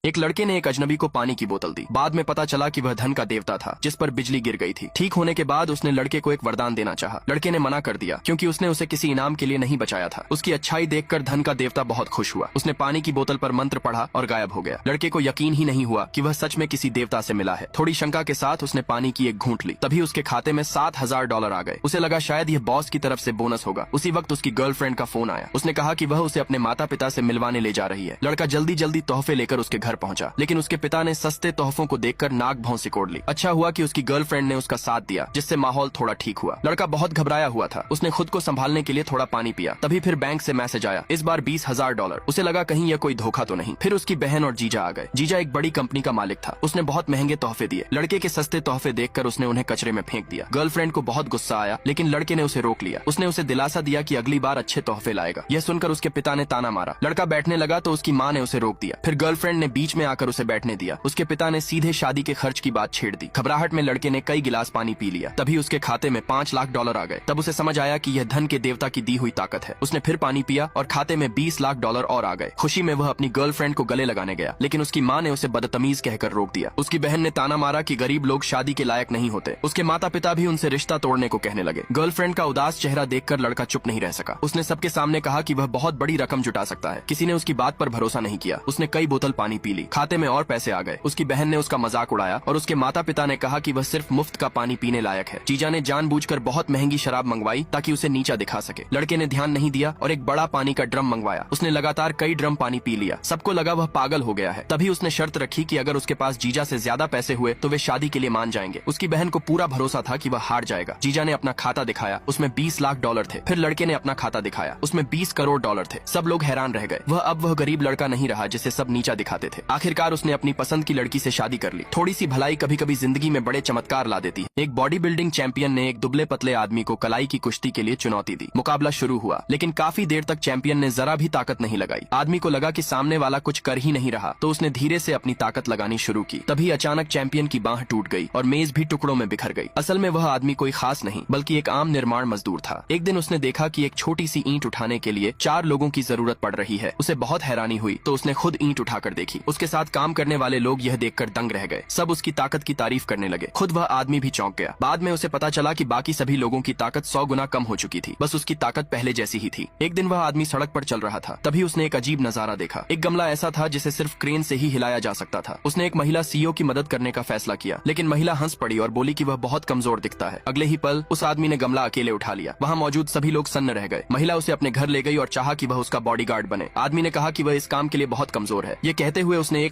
एक लड़के ने एक अजनबी को पानी की बोतल दी। बाद में पता चला कि वह धन का देवता था जिस पर बिजली गिर गई थी। ठीक होने के बाद उसने लड़के को एक वरदान देना चाहा। लड़के ने मना कर दिया क्योंकि उसने उसे किसी इनाम के लिए नहीं बचाया था। उसकी अच्छाई देखकर धन का देवता बहुत खुश हुआ। उसने पानी की बोतल पर मंत्र पढ़ा और गायब हो गया। लड़के को यकीन ही नहीं हुआ कि वह सच में किसी देवता से मिला है। थोड़ी शंका के साथ उसने पानी की एक घूंट ली। तभी उसके खाते में $7,000 आ गए। उसे लगा शायद यह बॉस की तरफ से बोनस होगा। उसी वक्त उसकी गर्लफ्रेंड का फोन आया। उसने कहा कि वह उसे अपने माता पिता से मिलवाने ले जा रही है। लड़का जल्दी जल्दी तोहफे लेकर उसके घर पहुंचा, लेकिन उसके पिता ने सस्ते तोहफों को देखकर नाक भौं सिकोड़ ली। अच्छा हुआ कि उसकी गर्लफ्रेंड ने उसका साथ दिया, जिससे माहौल थोड़ा ठीक हुआ। लड़का बहुत घबराया हुआ था। उसने खुद को संभालने के लिए थोड़ा पानी पिया। तभी फिर बैंक से मैसेज आया, इस बार $20,000। उसे लगा कहीं यह कोई धोखा तो नहीं। फिर उसकी बहन और जीजा आ गए। जीजा एक बड़ी कंपनी का मालिक था। उसने बहुत महंगे तोहफे दिए। लड़के के सस्ते तोहफे देखकर उसने उन्हें कचरे में फेंक दिया। गर्लफ्रेंड को बहुत गुस्सा आया, लेकिन लड़के ने उसे रोक लिया। उसने उसे दिलासा दिया कि अगली बार अच्छे तोहफे लाएगा। यह सुनकर उसके पिता ने ताना मारा। लड़का बैठने लगा तो उसकी माँ ने उसे रोक दिया। फिर गर्लफ्रेंड ने बीच में आकर उसे बैठने दिया। उसके पिता ने सीधे शादी के खर्च की बात छेड़ दी। घबराहट में लड़के ने कई गिलास पानी पी लिया। तभी उसके खाते में $5 लाख आ गए। तब उसे समझ आया कि यह धन के देवता की दी हुई ताकत है। उसने फिर पानी पिया और खाते में $20 लाख और आ गए। खुशी में वह अपनी गर्लफ्रेंड को गले लगाने गया, लेकिन उसकी माँ ने उसे बदतमीज कहकर रोक दिया। उसकी बहन ने ताना मारा कि गरीब लोग शादी के लायक नहीं होते। उसके माता पिता भी उनसे रिश्ता तोड़ने को कहने लगे। गर्लफ्रेंड का उदास चेहरा देखकर लड़का चुप नहीं रह सका। उसने सबके सामने कहा कि वह बहुत बड़ी रकम जुटा सकता है। किसी ने उसकी बात पर भरोसा नहीं किया। उसने कई बोतल पानी पी ली। खाते में और पैसे आ गए। उसकी बहन ने उसका मजाक उड़ाया और उसके माता पिता ने कहा कि वह सिर्फ मुफ्त का पानी पीने लायक है। जीजा ने जानबूझकर बहुत महंगी शराब मंगवाई ताकि उसे नीचा दिखा सके। लड़के ने ध्यान नहीं दिया और एक बड़ा पानी का ड्रम मंगवाया। उसने लगातार कई ड्रम पानी पी लिया। सबको लगा वह पागल हो गया है। तभी उसने शर्त रखी कि अगर उसके पास जीजा से ज्यादा पैसे हुए तो वे शादी के लिए मान जाएंगे। उसकी बहन को पूरा भरोसा था कि वह हार जाएगा। जीजा ने अपना खाता दिखाया, उसमें $20 लाख थे। फिर लड़के ने अपना खाता दिखाया, उसमें $20 करोड़ थे। सब लोग हैरान रह गए। वह गरीब लड़का नहीं रहा जिसे सब नीचा दिखाते थे। आखिरकार उसने अपनी पसंद की लड़की से शादी कर ली। थोड़ी सी भलाई कभी कभी जिंदगी में बड़े चमत्कार ला देती है। एक बॉडी बिल्डिंग चैंपियन ने एक दुबले पतले आदमी को कलाई की कुश्ती के लिए चुनौती दी। मुकाबला शुरू हुआ, लेकिन काफी देर तक चैंपियन ने जरा भी ताकत नहीं लगाई। आदमी को लगा कि सामने वाला कुछ कर ही नहीं रहा, तो उसने धीरे से अपनी ताकत लगानी शुरू की। तभी अचानक चैंपियन की बांह टूट गई और मेज भी टुकड़ों में बिखर गई। असल में वह आदमी कोई खास नहीं बल्कि एक आम निर्माण मजदूर था। एक दिन उसने देखा कि एक छोटी सी ईंट उठाने के लिए 4 लोगों की जरूरत पड़ रही है। उसे बहुत हैरानी हुई, तो उसने खुद ईंट उठाकर देखी। उसके साथ काम करने वाले लोग यह देखकर दंग रह गए। सब उसकी ताकत की तारीफ करने लगे। खुद वह आदमी भी चौंक गया। बाद में उसे पता चला कि बाकी सभी लोगों की ताकत 100 गुना कम हो चुकी थी। बस उसकी ताकत पहले जैसी ही थी। एक दिन वह आदमी सड़क पर चल रहा था। तभी उसने एक अजीब नजारा देखा। एक गमला ऐसा था जिसे सिर्फ क्रेन से ही हिलाया जा सकता था। उसने एक महिला सीईओ की मदद करने का फैसला किया, लेकिन महिला हंस पड़ी और बोली कि वह बहुत कमजोर दिखता है। अगले ही पल उस आदमी ने गमला अकेले उठा लिया। वहाँ मौजूद सभी लोग सन्न रह गए। महिला उसे अपने घर ले गई और चाहा कि वह उसका बॉडीगार्ड बने। आदमी ने कहा कि वह इस काम के लिए बहुत कमजोर है। ये कहते हुए उसने एक